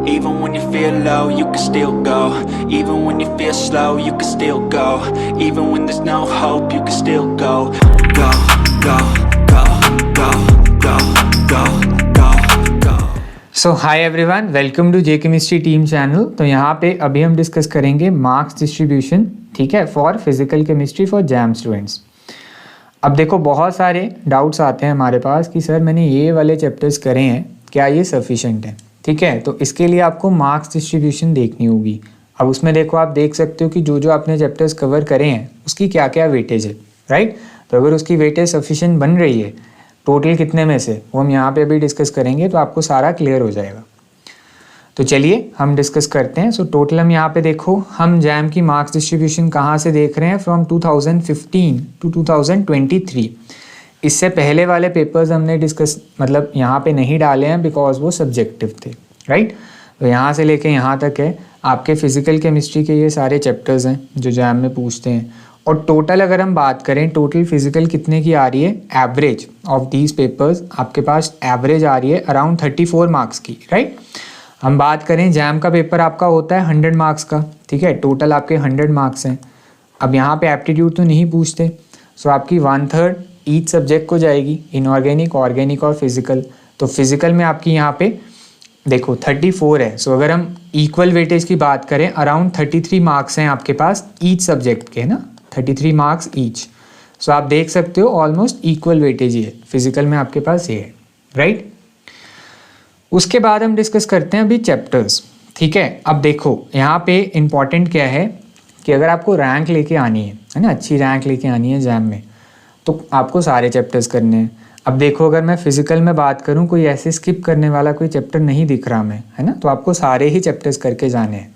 Even when you feel low, you can still go. Even when you feel slow, you can still go. Even when there's no hope, you can still go. Go, go, go, go, go, go, go, go. So hi everyone, welcome to J chemistry team channel. तो यहाँ पे अभी हम discuss करेंगे marks distribution, ठीक है, for physical chemistry for jam students. अब देखो, बहुत सारे डाउट्स आते हैं हमारे पास कि सर मैंने ये वाले चैप्टर्स करे हैं, क्या ये सफिशेंट है? ठीक है, तो इसके लिए आपको मार्क्स डिस्ट्रीब्यूशन देखनी होगी। अब उसमें देखो, आप देख सकते हो कि जो जो आपने चैप्टर्स कवर करे हैं उसकी क्या क्या वेटेज है, राइट। तो अगर उसकी वेटेज सफिशेंट बन रही है, टोटल कितने में से, वो हम यहाँ पे अभी डिस्कस करेंगे, तो आपको सारा क्लियर हो जाएगा। तो चलिए हम डिस्कस करते हैं। सो टोटल हम यहाँ पे देखो, हम जैम की मार्क्स डिस्ट्रीब्यूशन कहाँ से देख रहे हैं, फ्रॉम 2015 टू 2023। इससे पहले वाले पेपर्स हमने डिस्कस मतलब यहाँ पे नहीं डाले हैं बिकॉज वो सब्जेक्टिव थे, राइट। तो यहाँ से लेके यहाँ तक है आपके फिजिकल केमिस्ट्री के ये सारे चैप्टर्स हैं जो जैम में पूछते हैं। और टोटल अगर हम बात करें, टोटल फिजिकल कितने की आ रही है, एवरेज ऑफ दीज पेपर्स आपके पास एवरेज आ रही है अराउंड 34 मार्क्स की, राइट। हम बात करें, जैम का पेपर आपका होता है 100 मार्क्स का, ठीक है, टोटल आपके 100 मार्क्स हैं। अब यहाँ पे एप्टीट्यूड तो नहीं पूछते, सो आपकी 1/3 ईच सब्जेक्ट को जाएगी, इनऑर्गेनिक, ऑर्गेनिक और फिजिकल। तो फिजिकल में आपकी यहाँ पे देखो 34 है। सो अगर हम इक्वल वेटेज की बात करें, अराउंड 33 मार्क्स हैं आपके पास ईच सब्जेक्ट के, ना, 33 मार्क्स ईच। सो आप देख सकते हो ऑलमोस्ट इक्वल वेटेज ही है फिजिकल में आपके पास, ये है, राइट। उसके बाद हम डिस्कस करते हैं अभी चैप्टर्स, ठीक है। अब देखो यहाँ पे इम्पॉर्टेंट क्या है कि अगर आपको रैंक लेके आनी है ना, अच्छी रैंक लेके आनी है जैम में, तो आपको सारे चैप्टर्स करने हैं। अब देखो, अगर मैं फिजिकल में बात करूँ, कोई ऐसे स्किप करने वाला कोई चैप्टर नहीं दिख रहा मैं, है ना, तो आपको सारे ही चैप्टर्स करके जाने हैं।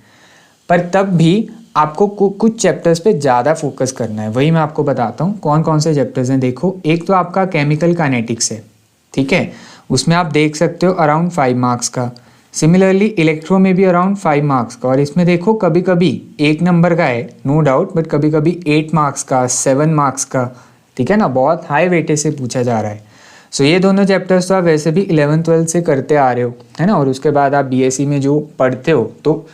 पर तब भी आपको कुछ चैप्टर्स पे ज़्यादा फोकस करना है, वही मैं आपको बताता हूँ कौन कौन से चैप्टर्स हैं। देखो, एक तो आपका केमिकल काइनेटिक्स है, ठीक है, उसमें आप देख सकते हो अराउंड 5 मार्क्स का। सिमिलरली इलेक्ट्रो में भी अराउंड 5 मार्क्स का। और इसमें देखो, कभी कभी 1 नंबर का है, नो डाउट, बट कभी कभी 8 मार्क्स का, 7 मार्क्स का, ठीक है ना, बहुत हाई वेटेज से पूछा जा रहा है। सो ये दोनों चैप्टर्स तो आप वैसे भी 11th-12th से करते आ रहे हो, है ना, और उसके बाद आप बीएससी में जो पढ़ते हो तो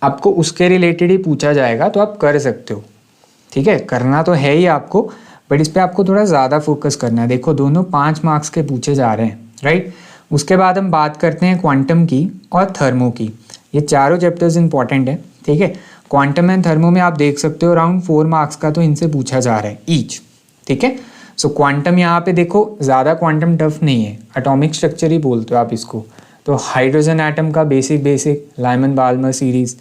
आपको उसके रिलेटेड ही पूछा जाएगा, तो आप कर सकते हो, ठीक है, करना तो है ही आपको, बट इस पर आपको थोड़ा ज़्यादा फोकस करना है। देखो, दोनों 5 मार्क्स के पूछे जा रहे हैं, राइट। उसके बाद हम बात करते हैं क्वांटम की और थर्मो की। ये चारों चैप्टर्स इंपॉर्टेंट है, ठीक है। क्वांटम एंड थर्मो में आप देख सकते हो अराउंड 4 मार्क्स का तो इनसे पूछा जा रहा है ईच, ठीक है। सो क्वांटम यहाँ पे देखो, ज़्यादा क्वांटम टफ नहीं है, एटॉमिक स्ट्रक्चर ही बोलते हो आप इसको। तो हाइड्रोजन एटम का बेसिक लाइमन बाल्मर सीरीज़,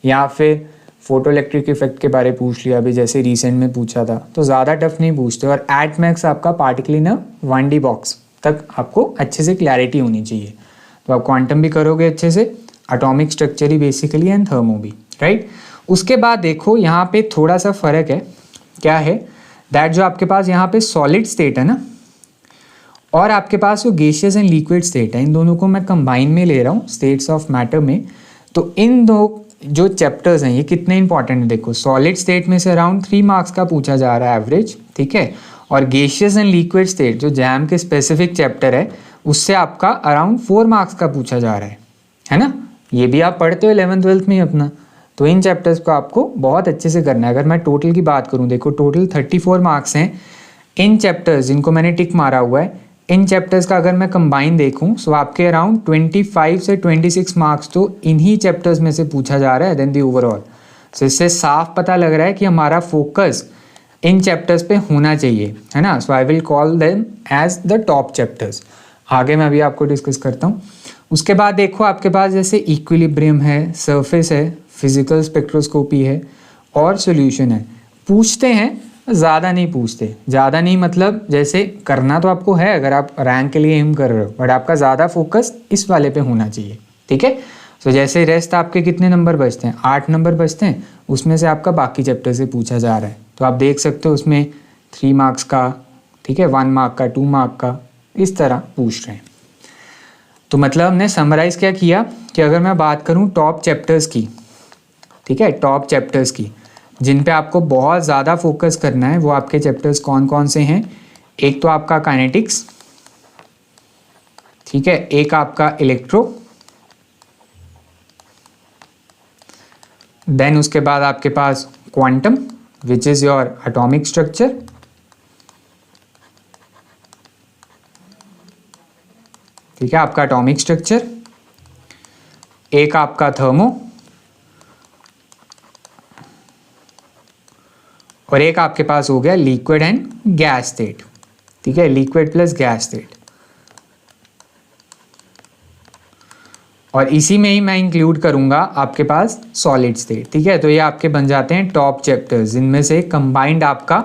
या फिर फोटो इलेक्ट्रिक इफेक्ट के बारे पूछ लिया अभी, जैसे रिसेंट में पूछा था, तो ज़्यादा टफ नहीं पूछते। और एट मैक्स आपका पार्टिकल इन 1D बॉक्स तक आपको अच्छे से क्लैरिटी होनी चाहिए। तो आप क्वांटम भी करोगे अच्छे से, atomic structure he basically, and thermo भी, राइट। उसके बाद देखो, यहाँ पे थोड़ा सा फ़र्क है, क्या है दैट, जो आपके पास यहाँ पे सॉलिड स्टेट है ना, और आपके पास जो गैसियस एंड लिक्विड स्टेट है, इन दोनों को मैं कंबाइन में ले रहा हूँ स्टेट्स ऑफ मैटर में। तो इन दो जो चैप्टर्स हैं ये कितने इंपॉर्टेंट है, देखो, सॉलिड स्टेट में से अराउंड 3 मार्क्स का पूछा जा रहा है एवरेज, ठीक है। और गैसियस एंड लिक्विड स्टेट जो जैम के स्पेसिफिक चैप्टर है, उससे आपका अराउंड 4 मार्क्स का पूछा जा रहा है ना। ये भी आप पढ़ते हो 11th-12th में अपना। तो इन चैप्टर्स को आपको बहुत अच्छे से करना है। अगर मैं टोटल की बात करूँ, देखो टोटल 34 मार्क्स हैं इन चैप्टर्स जिनको मैंने टिक मारा हुआ है। इन चैप्टर्स का अगर मैं कंबाइन देखूं, सो आपके अराउंड 25 से 26 मार्क्स तो इन्हीं चैप्टर्स में से पूछा जा रहा है देन दी ओवरऑल। सो इससे साफ पता लग रहा है कि हमारा फोकस इन चैप्टर्स पे होना चाहिए, है ना। So I will call them as the top chapters. आगे मैं अभी आपको डिस्कस करता हूँ। उसके बाद देखो, आपके पास जैसे इक्विलिब्रियम है, सरफेस है, फिजिकल स्पेक्ट्रोस्कोपी है और सॉल्यूशन है। पूछते हैं, ज़्यादा नहीं पूछते। ज़्यादा नहीं मतलब, जैसे करना तो आपको है अगर आप रैंक के लिए एम कर रहे हो, बट आपका ज़्यादा फोकस इस वाले पे होना चाहिए, ठीक है। सो जैसे रेस्ट आपके कितने नंबर बचते हैं, 8 नंबर बचते हैं, उसमें से आपका बाकी चैप्टर से पूछा जा रहा है। तो आप देख सकते हो उसमें 3 मार्क्स का, ठीक है, 1 मार्क का, 2 मार्क का, इस तरह पूछ रहे हैं। तो मतलब हमने समराइज़ क्या किया कि अगर मैं बात करूँ टॉप चैप्टर्स की, ठीक है, टॉप चैप्टर्स की जिन पे आपको बहुत ज़्यादा फोकस करना है, वो आपके चैप्टर्स कौन कौन से हैं। एक तो आपका काइनेटिक्स, ठीक है, एक आपका इलेक्ट्रो, देन उसके बाद आपके पास quantum which is your atomic structure, ठीक है, आपका एटॉमिक स्ट्रक्चर। एक आपका थर्मो और एक आपके पास हो गया लिक्विड एंड गैस स्टेट, ठीक है, लिक्विड प्लस गैस स्टेट। और इसी में ही मैं इंक्लूड करूंगा आपके पास सॉलिड स्टेट, ठीक है। तो ये आपके बन जाते हैं टॉप चैप्टर्स, जिनमें से कंबाइंड आपका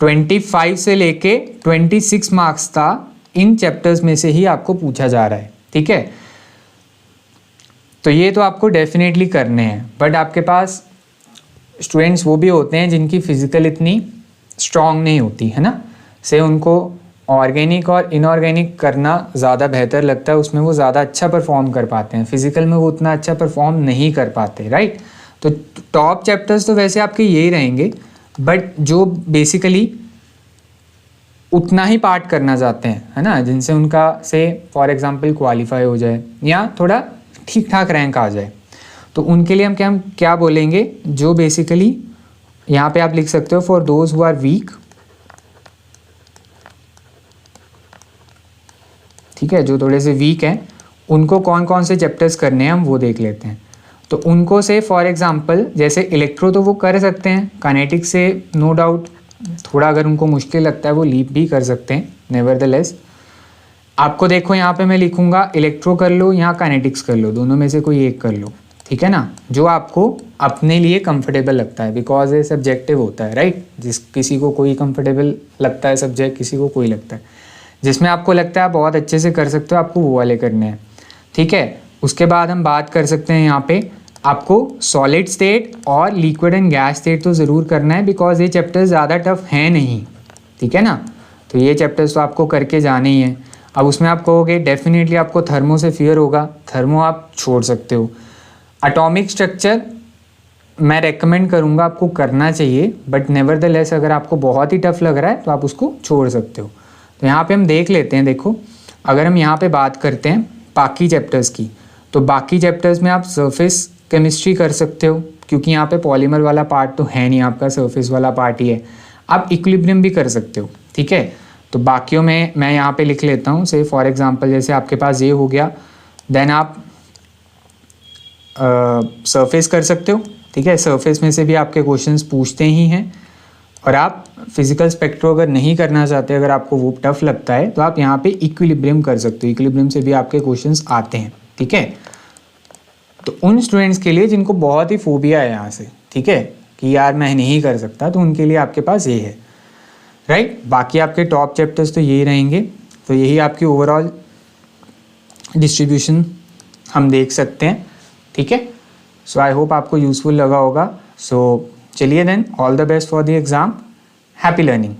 25 से लेके 26 मार्क्स था, इन चैप्टर्स में से ही आपको पूछा जा रहा है, ठीक है। तो ये तो आपको डेफिनेटली करने हैं, बट आपके पास स्टूडेंट्स वो भी होते हैं जिनकी फिजिकल इतनी स्ट्रांग नहीं होती है ना, से उनको ऑर्गेनिक और इनऑर्गेनिक करना ज़्यादा बेहतर लगता है, उसमें वो ज़्यादा अच्छा परफॉर्म कर पाते हैं, फिजिकल में वो उतना अच्छा परफॉर्म नहीं कर पाते, राइट। तो टॉप चैप्टर्स तो वैसे आपके यही रहेंगे, बट जो बेसिकली उतना ही पार्ट करना चाहते हैं, है ना, जिनसे उनका से फॉर एग्जांपल क्वालिफाई हो जाए या थोड़ा ठीक ठाक रैंक आ जाए, तो उनके लिए हम क्या बोलेंगे, जो बेसिकली यहाँ पे आप लिख सकते हो for those who are weak, ठीक है, जो थोड़े से वीक हैं, उनको कौन कौन से चैप्टर्स करने हैं हम वो देख लेते हैं। तो उनको से फॉर एग्जांपल जैसे इलेक्ट्रो तो वो कर सकते हैं, काइनेटिक्स से नो डाउट थोड़ा अगर उनको मुश्किल लगता है वो लीप भी कर सकते हैं, नेवरदलेस। आपको देखो यहाँ पे मैं लिखूंगा इलेक्ट्रो कर लो या काइनेटिक्स कर लो, दोनों में से कोई एक कर लो, ठीक है ना, जो आपको अपने लिए कंफर्टेबल लगता है, बिकॉज ये सब्जेक्टिव होता है, राइट। किसी को कोई कंफर्टेबल लगता है सब्जेक्ट, किसी को कोई लगता है, जिसमें आपको लगता है आप बहुत अच्छे से कर सकते हो, आपको वो वाले करने हैं, ठीक है। उसके बाद हम बात कर सकते हैं यहाँ पे आपको सॉलिड स्टेट और लिक्विड एंड गैस स्टेट तो ज़रूर करना है, बिकॉज ये चैप्टर्स ज़्यादा टफ हैं नहीं, ठीक है ना। तो ये चैप्टर्स तो आपको करके जाने ही हैं। अब उसमें आप कहोगे डेफिनेटली आपको थर्मो से फियर होगा, थर्मो आप छोड़ सकते हो। एटॉमिक स्ट्रक्चर मैं रेकमेंड करूँगा आपको करना चाहिए, बट नेवरदलेस अगर आपको बहुत ही टफ लग रहा है तो आप उसको छोड़ सकते हो। तो यहाँ पे हम देख लेते हैं, देखो अगर हम यहाँ पे बात करते हैं बाकी चैप्टर्स की, तो बाकी चैप्टर्स में आप सरफेस केमिस्ट्री कर सकते हो, क्योंकि यहाँ पे पॉलीमर वाला पार्ट तो है नहीं, आपका सरफेस वाला पार्ट ही है। आप इक्विलिब्रियम भी कर सकते हो, ठीक है। तो बाकियों में मैं यहाँ पे लिख लेता हूँ, से फॉर एग्जांपल जैसे आपके पास ये हो गया, देन आप सरफेस कर सकते हो, ठीक है। सरफेस में से भी आपके क्वेश्चंस पूछते ही हैं। और आप फिजिकल स्पेक्ट्रो अगर नहीं करना चाहते, अगर आपको वो टफ लगता है, तो आप यहाँ पे इक्विलिब्रियम कर सकते हो, इक्विलिब्रियम से भी आपके क्वेश्चंस आते हैं, ठीक है। तो उन स्टूडेंट्स के लिए जिनको बहुत ही फोबिया है यहाँ से, ठीक है, कि यार मैं नहीं कर सकता, तो उनके लिए आपके पास ये है, राइट। बाकी आपके टॉप चैप्टर्स तो यही रहेंगे। तो यही आपकी ओवरऑल डिस्ट्रीब्यूशन हम देख सकते हैं, ठीक है। सो आई होप आपको यूज़फुल लगा होगा। सो चलिए then, all the best for the exam, happy learning.